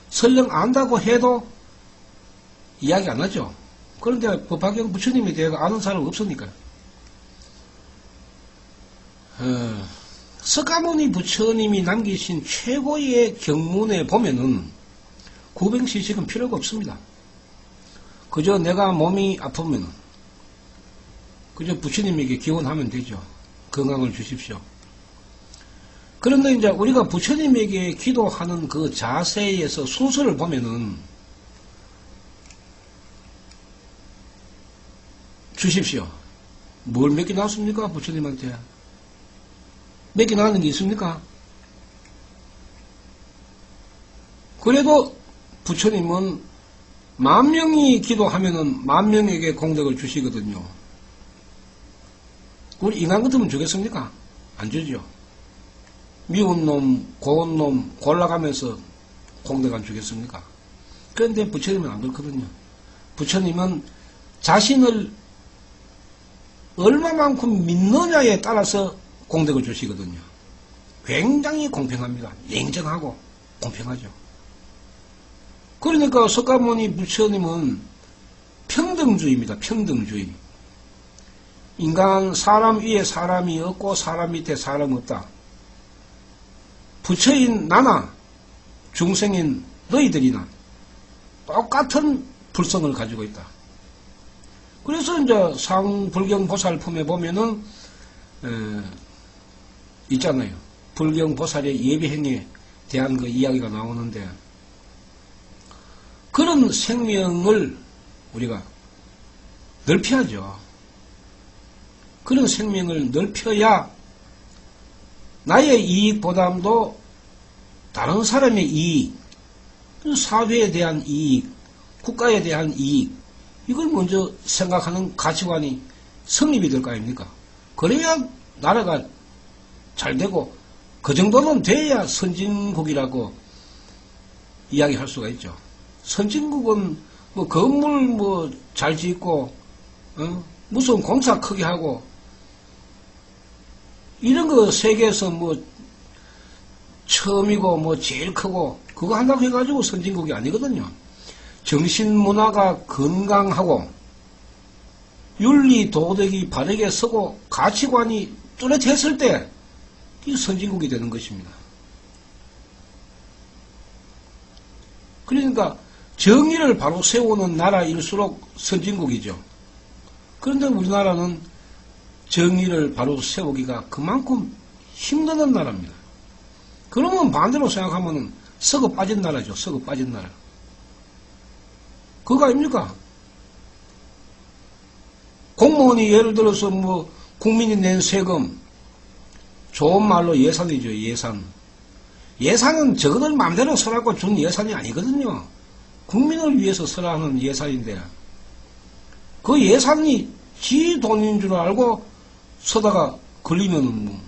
설령 안다고 해도 이야기 안 하죠. 그런데 법화경 부처님에 대해 아는 사람 없으니까요. 석가모니 부처님이 남기신 최고의 경문에 보면은 구병시식은 필요가 없습니다. 그저 내가 몸이 아프면 그저 부처님에게 기원하면 되죠. 건강을 주십시오. 그런데 이제 우리가 부처님에게 기도하는 그 자세에서 순서를 보면은 주십시오. 뭘 몇 개 나왔습니까? 부처님한테. 몇 개 나왔는 게 있습니까? 그래도 부처님은 10,000명이 기도하면은 10,000명에게 공덕을 주시거든요. 우리 인간 같으면 주겠습니까? 안 주죠. 미운 놈, 고운 놈 골라가면서 공덕 안 주겠습니까? 그런데 부처님은 안 그렇거든요. 부처님은 자신을 얼마만큼 믿느냐에 따라서 공덕을 주시거든요. 굉장히 공평합니다. 냉정하고 공평하죠. 그러니까 석가모니 부처님은 평등 평등주의입니다. 평등주의. 인간, 사람 위에 사람이 없고 사람 밑에 사람 없다. 부처인 나나 중생인 너희들이나 똑같은 불성을 가지고 있다. 그래서 이제 상불경보살품에 보면은 있잖아요. 불경보살의 예비행에 대한 그 이야기가 나오는데 그런 생명을 우리가 넓혀야죠. 그런 생명을 넓혀야 나의 이익보다도 다른 사람의 이익, 사회에 대한 이익, 국가에 대한 이익, 이걸 먼저 생각하는 가치관이 성립이 될 거 아닙니까? 그래야 나라가 잘 되고 그 정도는 돼야 선진국이라고 이야기할 수가 있죠. 선진국은 뭐 건물 뭐 잘 짓고 무슨 공사 크게 하고 이런 거 세계에서 뭐 처음이고 뭐 제일 크고 그거 한다고 해가지고 선진국이 아니거든요. 정신문화가 건강하고 윤리 도덕이 바르게 서고 가치관이 뚜렷했을 때 이 선진국이 되는 것입니다. 그러니까 정의를 바로 세우는 나라일수록 선진국이죠. 그런데 우리나라는 정의를 바로 세우기가 그만큼 힘든 나라입니다. 그러면 반대로 생각하면 썩어 빠진 나라죠. 썩어 빠진 나라. 그거 아닙니까? 공무원이 예를 들어서 뭐 국민이 낸 세금, 좋은 말로 예산이죠. 예산. 예산은 저거들 마음대로 서라고 준 예산이 아니거든요. 국민을 위해서 서라 하는 예산인데 그 예산이 지 돈인 줄 알고 서다가 걸리면은 뭐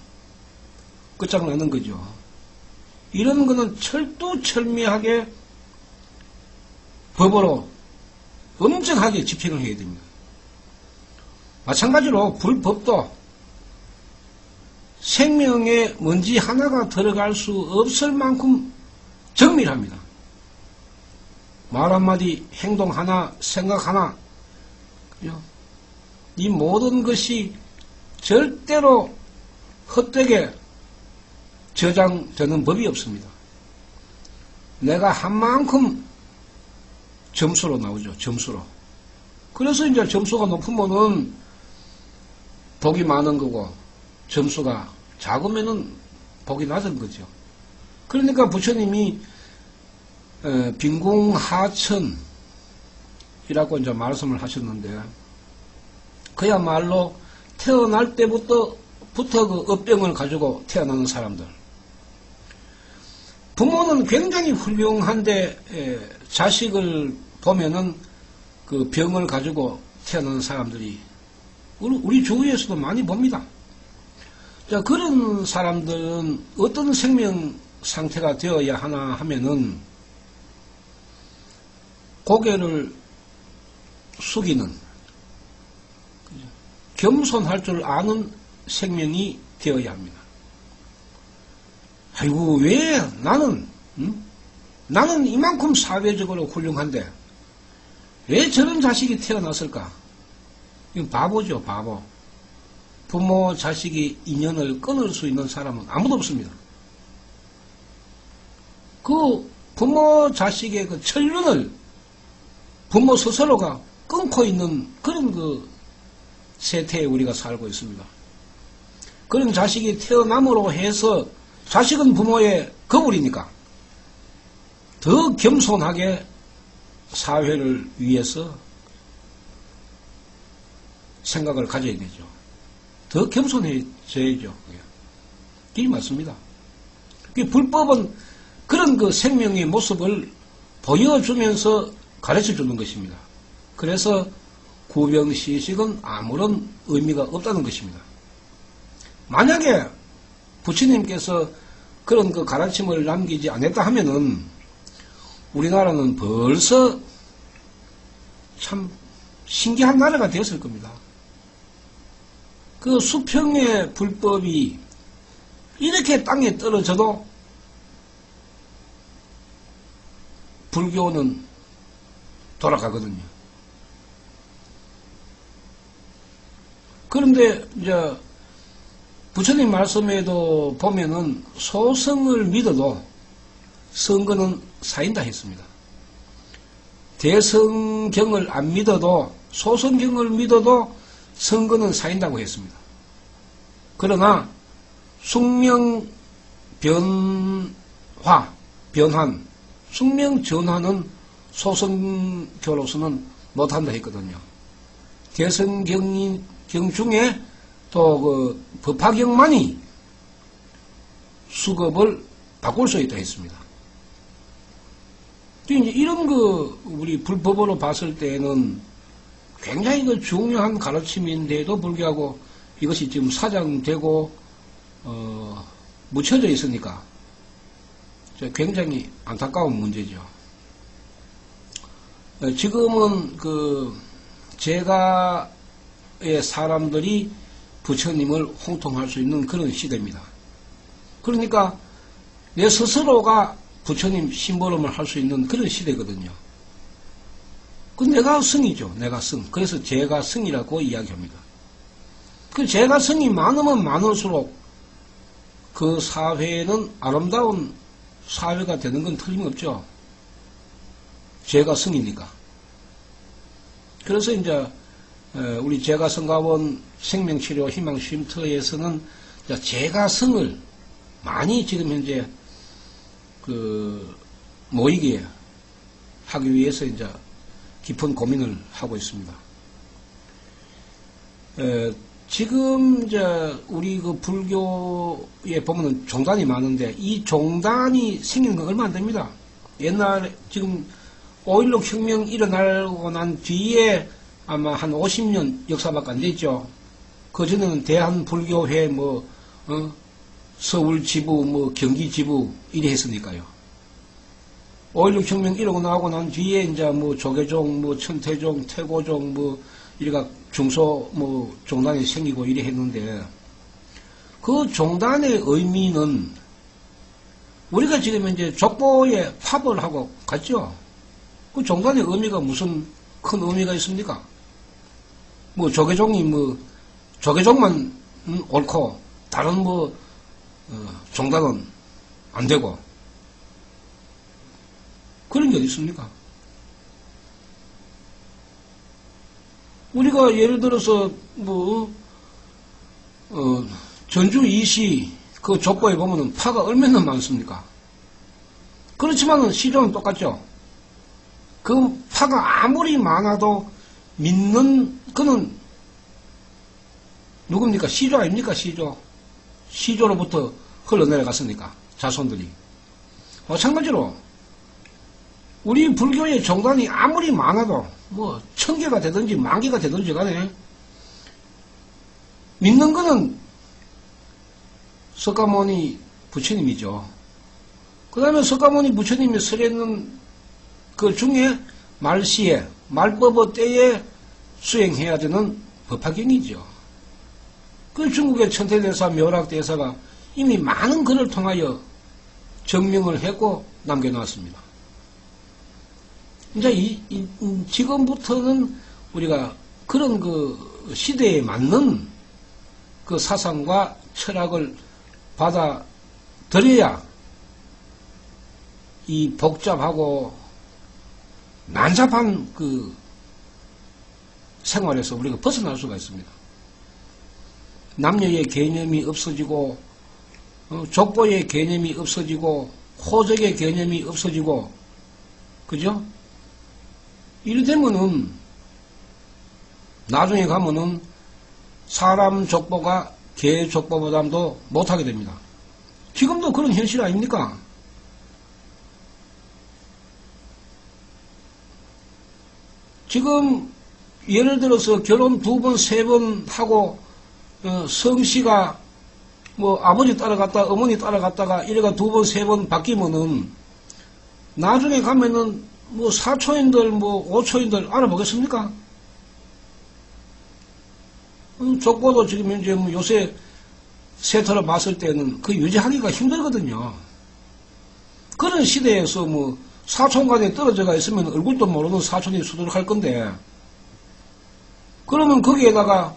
끝장나는 거죠. 이런 거는 철두철미하게 법으로 엄정하게 집행을 해야 됩니다. 마찬가지로 불법도 생명에 먼지 하나가 들어갈 수 없을 만큼 정밀합니다. 말 한마디, 행동 하나, 생각 하나, 이 모든 것이 절대로 헛되게 저장되는 법이 없습니다. 내가 한 만큼 점수로 나오죠. 점수로. 그래서 이제 점수가 높으면은 복이 많은 거고 점수가 작으면은 복이 낮은 거죠. 그러니까 부처님이 빈궁하천이라고 이제 말씀을 하셨는데 그야말로 태어날 때부터 그 업병을 가지고 태어나는 사람들. 부모는 굉장히 훌륭한데 자식을 보면은 그 병을 가지고 태어나는 사람들이 우리 주위에서도 많이 봅니다. 자, 그런 사람들은 어떤 생명 상태가 되어야 하나 하면은 고개를 숙이는 겸손할 줄 아는 생명이 되어야 합니다. 아이고 왜 나는 이만큼 사회적으로 훌륭한데 왜 저런 자식이 태어났을까? 이건 바보죠, 바보. 부모 자식이 인연을 끊을 수 있는 사람은 아무도 없습니다. 그 부모 자식의 그 천륜을 부모 스스로가 끊고 있는 그런 그 세태에 우리가 살고 있습니다. 그런 자식이 태어남으로 해서 자식은 부모의 거울이니까 더 겸손하게 사회를 위해서 생각을 가져야 되죠. 더 겸손해져야죠. 그게 맞습니다. 불법은 그런 그 생명의 모습을 보여주면서 가르쳐주는 것입니다. 그래서 구병시식은 아무런 의미가 없다는 것입니다. 만약에 부처님께서 그런 그 가르침을 남기지 않았다 하면은 우리나라는 벌써 참 신기한 나라가 되었을 겁니다. 그 수평의 불법이 이렇게 땅에 떨어져도 불교는 돌아가거든요. 그런데 이제 부처님 말씀에도 보면은 소성을 믿어도 선거는 사인다 했습니다. 대성경을 안 믿어도 소성경을 믿어도 선거는 사인다고 했습니다. 그러나 숙명 변환, 숙명 전환은 소성교로서는 못한다 했거든요. 대성경 중에 또 그 법화경만이 수급을 바꿀 수 있다 했습니다. 이제 이런 우리 불법으로 봤을 때는 굉장히 중요한 가르침인데도 불구하고 이것이 지금 사장되고 묻혀져 있으니까 굉장히 안타까운 문제죠. 지금은 제가의 사람들이 부처님을 홍통할 수 있는 그런 시대입니다. 그러니까 내 스스로가 부처님 심부름을 할 수 있는 그런 시대거든요. 내가 성이죠. 내가 성. 그래서 제가 성이라고 이야기합니다. 제가 성이 많으면 많을수록 그 사회는 아름다운 사회가 되는 건 틀림없죠. 제가 성이니까. 그래서 이제 우리 제가성가원 생명치료 희망쉼터에서는 제가성을 많이 지금 현재 모이게 하기 위해서 이제 깊은 고민을 하고 있습니다. 지금 이제 우리 불교에 보면은 종단이 많은데 이 종단이 생기는 건 얼마 안 됩니다. 옛날에 지금 5.16 혁명 일어나고 난 뒤에 아마 한 50년 역사밖에 안 됐죠. 그전에는 대한불교회 서울 지부 경기 지부 이래 했으니까요. 5.16 혁명 이러고 나고 난 뒤에 이제 조계종 천태종 태고종 이래가 중소 종단이 생기고 이래 했는데 그 종단의 의미는 우리가 지금 이제 족보에 팝을 하고 갔죠. 그 종단의 의미가 무슨 큰 의미가 있습니까? 조계종이 조계종만 옳고 다른 종단은 안 되고 그런 게 어디 있습니까? 우리가 예를 들어서 전주 이시 그 족보에 보면은 파가 얼마나 많습니까? 그렇지만은 시조는 똑같죠. 그 파가 아무리 많아도 믿는 그는 누굽니까? 시조 아닙니까? 시조. 시조로부터 흘러내려갔으니까 자손들이. 마찬가지로 우리 불교의 종단이 아무리 많아도 1000개가 되든지 10,000개가 되든지 간에 믿는 거는 석가모니 부처님이죠. 그 다음에 석가모니 부처님이 설했는 그 중에 말시에 말법의 때에 수행해야 되는 법화경이죠. 그 중국의 천태대사 묘락대사가 이미 많은 글을 통하여 증명을 했고 남겨놨습니다. 이제 지금부터는 우리가 그런 시대에 맞는 그 사상과 철학을 받아들여야 이 복잡하고 난잡한 생활에서 우리가 벗어날 수가 있습니다. 남녀의 개념이 없어지고 족보의 개념이 없어지고 호적의 개념이 없어지고 그죠? 이르되면은 나중에 가면은 사람 족보가 개 족보보다도 못하게 됩니다. 지금도 그런 현실 아닙니까? 지금 예를 들어서 결혼 2번, 3번 하고 성씨가 아버지 따라갔다 어머니 따라갔다가 이래가 2번, 3번 바뀌면은 나중에 가면은 사초인들 5초인들 알아보겠습니까? 족보도 지금 현재 요새 세터로 봤을 때는 유지하기가 힘들거든요. 그런 시대에서 사촌간에 떨어져가 있으면 얼굴도 모르는 사촌이 수두룩할 건데 그러면 거기에다가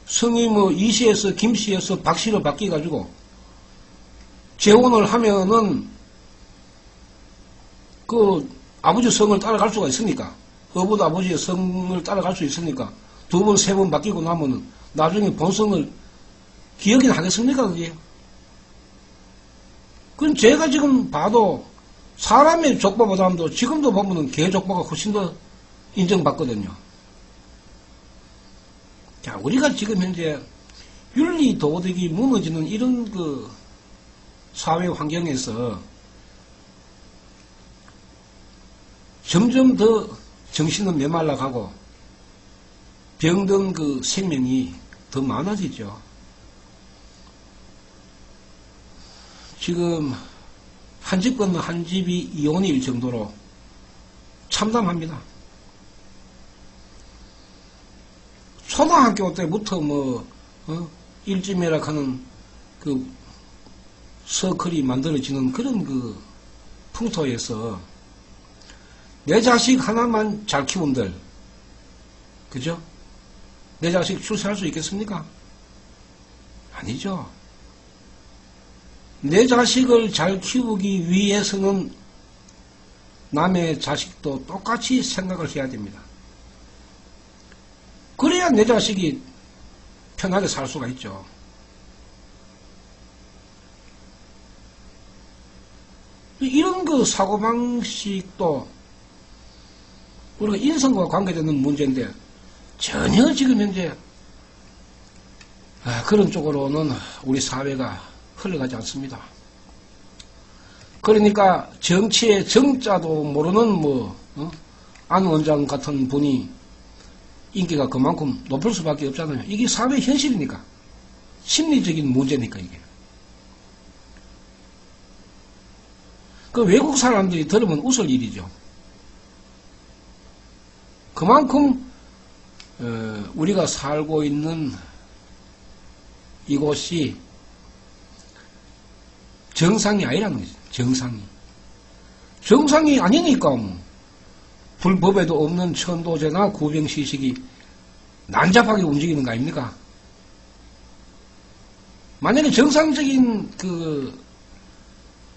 성이 뭐 이씨에서 김씨에서 박씨로 바뀌어가지고 재혼을 하면은 그 아버지 성을 따라갈 수가 있으니까, 어부도 아버지의 성을 따라갈 수 있으니까 두 번, 세 번 바뀌고 나면은 나중에 본성을 기억이나 하겠습니까, 그게? 그럼 제가 지금 봐도 사람의 족보보다도 지금도 보면은 개 족보가 훨씬 더 인정받거든요. 자, 우리가 지금 현재 윤리 도덕이 무너지는 이런 그 사회 환경에서 점점 더 정신은 메말라가고 병든 그 생명이 더 많아지죠. 지금 한 집 건너 한 집이 이혼일 정도로 참담합니다. 초등학교 때부터 뭐 일지매락 하는 그 서클이 만들어지는 그런 그 풍토에서 내 자식 하나만 잘 키운들, 그죠? 내 자식 출세할 수 있겠습니까? 아니죠. 내 자식을 잘 키우기 위해서는 남의 자식도 똑같이 생각을 해야 됩니다. 그래야 내 자식이 편하게 살 수가 있죠. 이런 그 사고방식도 우리가 인성과 관계되는 문제인데 전혀 지금 현재 그런 쪽으로는 우리 사회가 흘러가지 않습니다. 그러니까 정치의 정자도 모르는 안 원장 같은 분이 인기가 그만큼 높을 수밖에 없잖아요. 이게 사회 현실이니까. 심리적인 문제니까 이게. 그 외국 사람들이 들으면 웃을 일이죠. 그만큼 우리가 살고 있는 이곳이 정상이 아니라는 거죠. 정상이. 정상이 아니니까 불법에도 없는 천도제나 구병시식이 난잡하게 움직이는 거 아닙니까? 만약에 정상적인 그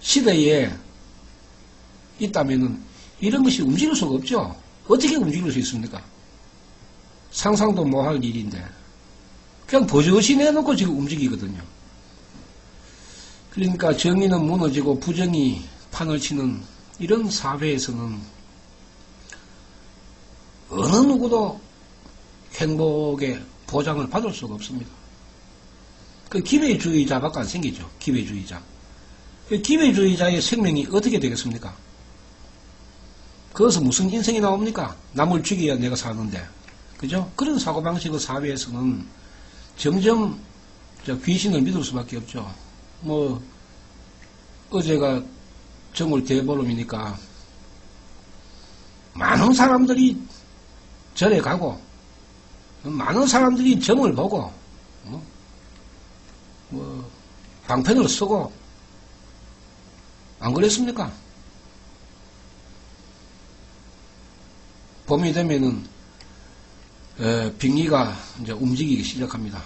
시대에 있다면은 이런 것이 움직일 수가 없죠. 어떻게 움직일 수 있습니까? 상상도 못할 일인데 그냥 버젓이 내놓고 지금 움직이거든요. 그러니까 정의는 무너지고 부정이 판을 치는 이런 사회에서는 어느 누구도 행복의 보장을 받을 수가 없습니다. 그 기회주의자밖에 안 생기죠. 기회주의자. 그 기회주의자의 생명이 어떻게 되겠습니까? 거기서 무슨 인생이 나옵니까? 남을 죽여야 내가 사는데. 그죠? 그런 사고방식의 사회에서는 점점 귀신을 믿을 수밖에 없죠. 어제가 정월 대보름이니까 많은 사람들이 절에 가고 많은 사람들이 점을 보고 방편을 쓰고 안 그랬습니까? 봄이 되면은 빙의가 이제 움직이기 시작합니다.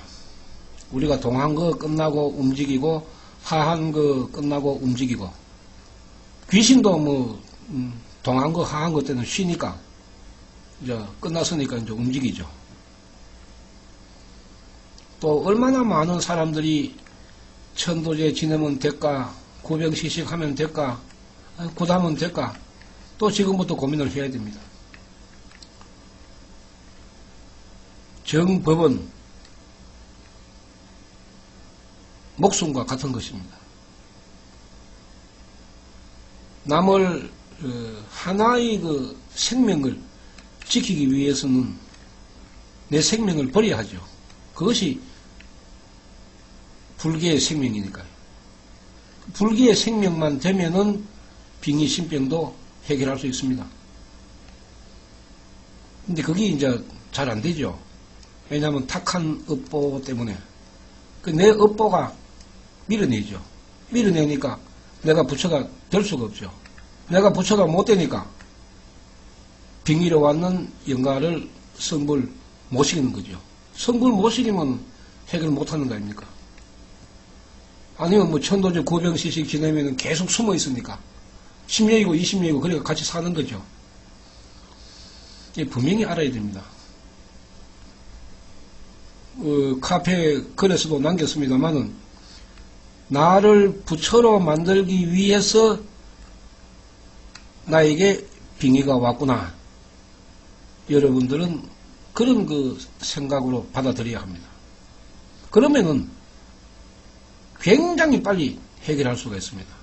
우리가 동한 거 끝나고 움직이고 하한 거 끝나고 움직이고 귀신도 동한 거 하한 거 때는 쉬니까 이제 끝났으니까 이제 움직이죠. 또 얼마나 많은 사람들이 천도제 지내면 될까, 구병시식 하면 될까, 굿하면 될까, 또 지금부터 고민을 해야 됩니다. 정법은 목숨과 같은 것입니다. 남을 하나의 그 생명을 지키기 위해서는 내 생명을 버려야 하죠. 그것이 불교의 생명이니까요. 불교의 생명만 되면은 빙의 신병도 해결할 수 있습니다. 근데 그게 이제 잘 안 되죠. 왜냐하면 탁한 업보 때문에 내 업보가 밀어내죠. 밀어내니까 내가 부처가 될 수가 없죠. 내가 부처가 못 되니까 빙의로 왔는 영가를 성불 못 시키는 거죠. 성불 못 시키면 해결 못 하는 거 아닙니까? 아니면 뭐 천도제 고병시식 지내면 계속 숨어 있으니까 10년이고 20년이고 그러니까 같이 사는 거죠. 분명히 알아야 됩니다. 카페 글에서도 남겼습니다만은 나를 부처로 만들기 위해서 나에게 빙의가 왔구나. 여러분들은 그런 그 생각으로 받아들여야 합니다. 그러면은 굉장히 빨리 해결할 수가 있습니다.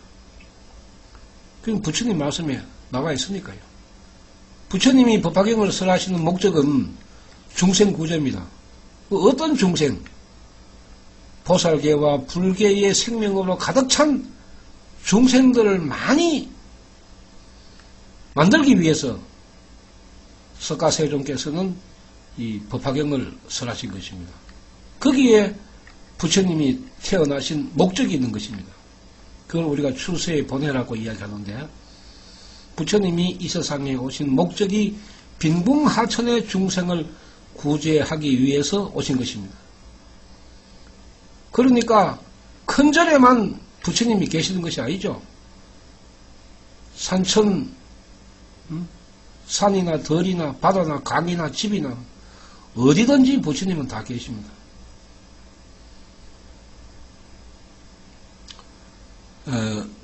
그럼 부처님 말씀에 나와 있으니까요. 부처님이 법화경을 설하시는 목적은 중생 구제입니다. 어떤 중생? 보살계와 불계의 생명으로 가득 찬 중생들을 많이 만들기 위해서 석가세종께서는 이 법화경을 설하신 것입니다. 거기에 부처님이 태어나신 목적이 있는 것입니다. 그걸 우리가 출세의 본회라고 이야기하는데 부처님이 이 세상에 오신 목적이 빈궁하천의 중생을 구제하기 위해서 오신 것입니다. 그러니까 큰 절에만 부처님이 계시는 것이 아니죠. 산천, 산이나 덜이나 바다나 강이나 집이나 어디든지 부처님은 다 계십니다.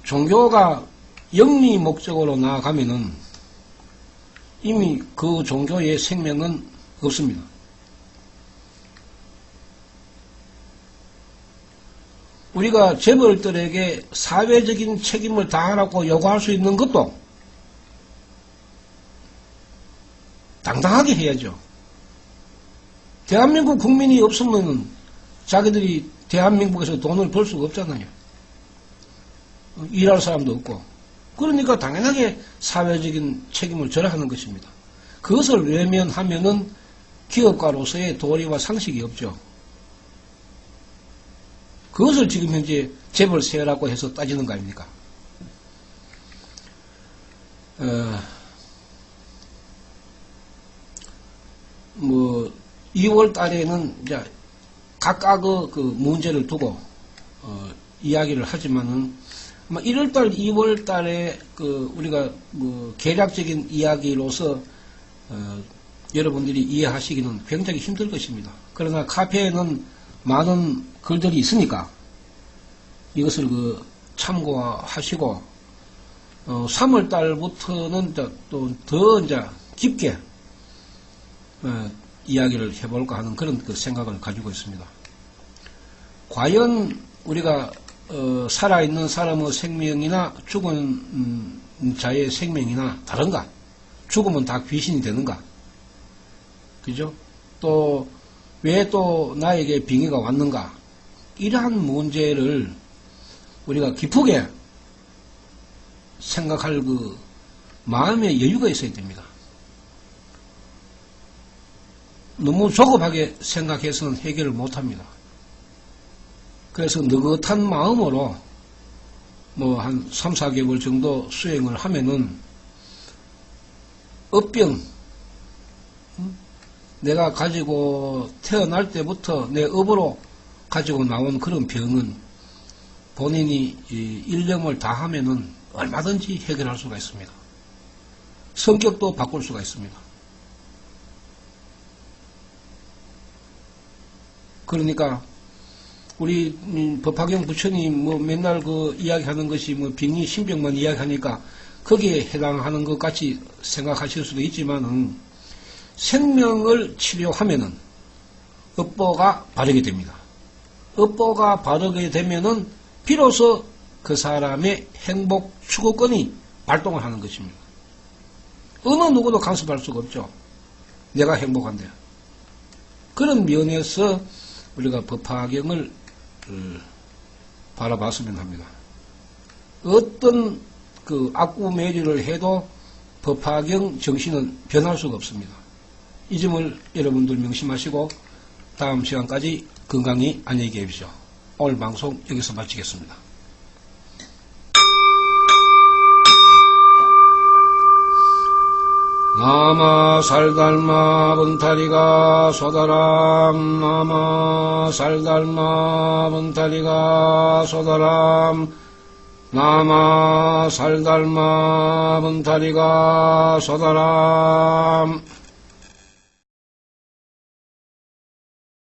종교가 영리 목적으로 나아가면은 이미 그 종교의 생명은 없습니다. 우리가 재벌들에게 사회적인 책임을 다하라고 요구할 수 있는 것도 당당하게 해야죠. 대한민국 국민이 없으면 자기들이 대한민국에서 돈을 벌 수가 없잖아요. 일할 사람도 없고. 그러니까 당연하게 사회적인 책임을 져야 하는 것입니다. 그것을 외면하면은 기업가로서의 도리와 상식이 없죠. 그것을 지금 현재 재벌세라고 해서 따지는 거 아닙니까? 2월 달에는 이제 각각의 그 문제를 두고 이야기를 하지만은 1월달, 2월달에 그 우리가 뭐 계략적인 이야기로서 여러분들이 이해하시기는 굉장히 힘들 것입니다. 그러나 카페에는 많은 글들이 있으니까 이것을 그 참고하시고 3월달부터는 또 더 이제 깊게 이야기를 해볼까 하는 그런 그 생각을 가지고 있습니다. 과연 우리가 살아있는 사람의 생명이나 죽은 자의 생명이나 다른가? 죽으면 다 귀신이 되는가? 그죠? 또, 왜 또 나에게 빙의가 왔는가? 이러한 문제를 우리가 깊게 생각할 그 마음의 여유가 있어야 됩니다. 너무 조급하게 생각해서는 해결을 못합니다. 그래서 느긋한 마음으로 뭐 한 3, 4개월 정도 수행을 하면은 업병, 내가 가지고 태어날 때부터 내 업으로 가지고 나온 그런 병은 본인이 일념을 다 하면은 얼마든지 해결할 수가 있습니다. 성격도 바꿀 수가 있습니다. 그러니까 우리 법화경 부처님 뭐 맨날 그 이야기하는 것이 뭐 빙의 신병만 이야기하니까 거기에 해당하는 것 같이 생각하실 수도 있지만은 생명을 치료하면은 업보가 바르게 됩니다. 업보가 바르게 되면은 비로소 그 사람의 행복 추구권이 발동을 하는 것입니다. 어느 누구도 간섭할 수가 없죠. 내가 행복한데. 그런 면에서 우리가 법화경을 바라봤으면 합니다. 어떤 그 악구매리를 해도 법화경 정신은 변할 수가 없습니다. 이 점을 여러분들 명심하시고 다음 시간까지 건강히 안녕히 계십시오. 오늘 방송 여기서 마치겠습니다. 나마 살달마 분타리가 소다람 나마 살달마 분타리가 소다람 나마 살달마 분타리가 소다람